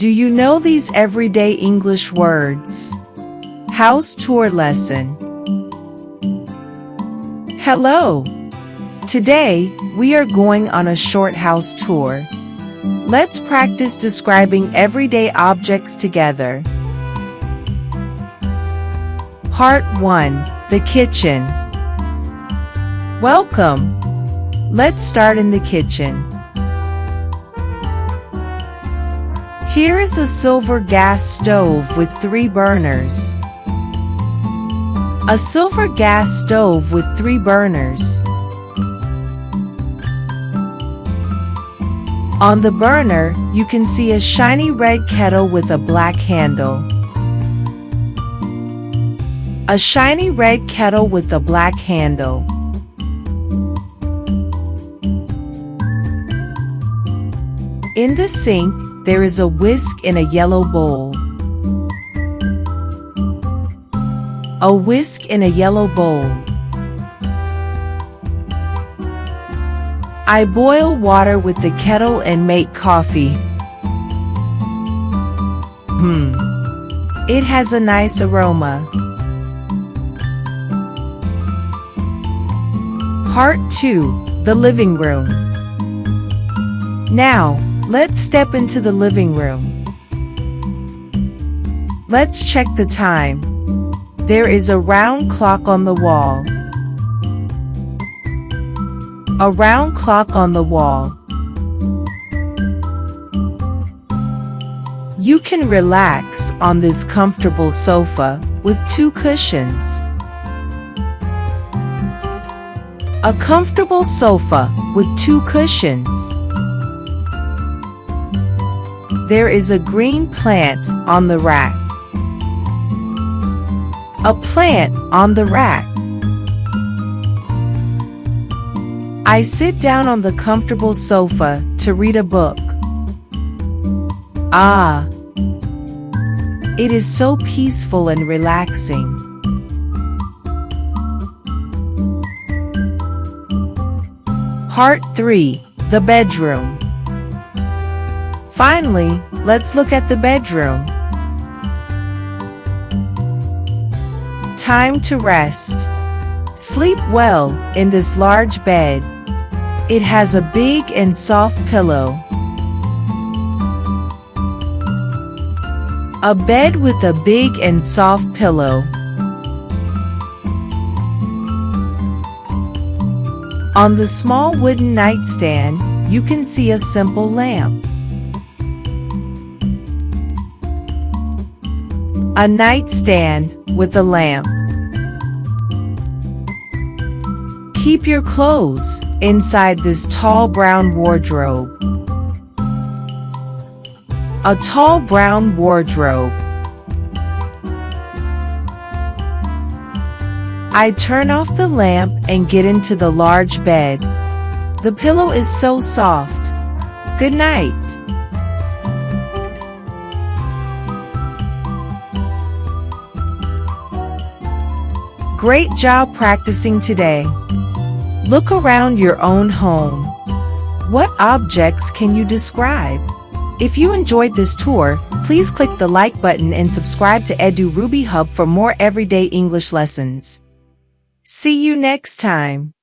Do you know these everyday English words? House tour lesson. Hello! Today, we are going on a short house tour. Let's practice describing everyday objects together. Part 1. The kitchen. Welcome! Let's start in the kitchen. Here is a silver gas stove with 3 burners. A silver gas stove with 3 burners. On the burner, you can see a shiny red kettle with a black handle. A shiny red kettle with a black handle. In the sink, there is a whisk in a yellow bowl. A whisk in a yellow bowl. I boil water with the kettle and make coffee. It has a nice aroma. Part 2. The living room. Now, let's step into the living room. Let's check the time. There is a round clock on the wall. A round clock on the wall. You can relax on this comfortable sofa with 2 cushions. A comfortable sofa with 2 cushions. There is a green plant on the rack. A plant on the rack. I sit down on the comfortable sofa to read a book. Ah! It is so peaceful and relaxing. Part 3. The bedroom. Finally, let's look at the bedroom. Time to rest. Sleep well in this large bed. It has a big and soft pillow. A bed with a big and soft pillow. On the small wooden nightstand, you can see a simple lamp. A nightstand with a lamp. Keep your clothes inside this tall brown wardrobe. A tall brown wardrobe. I turn off the lamp and get into the large bed. The pillow is so soft. Good night. Great job practicing today. Look around your own home. What objects can you describe? If you enjoyed this tour, please click the like button and subscribe to EduRubyHub for more everyday English lessons. See you next time.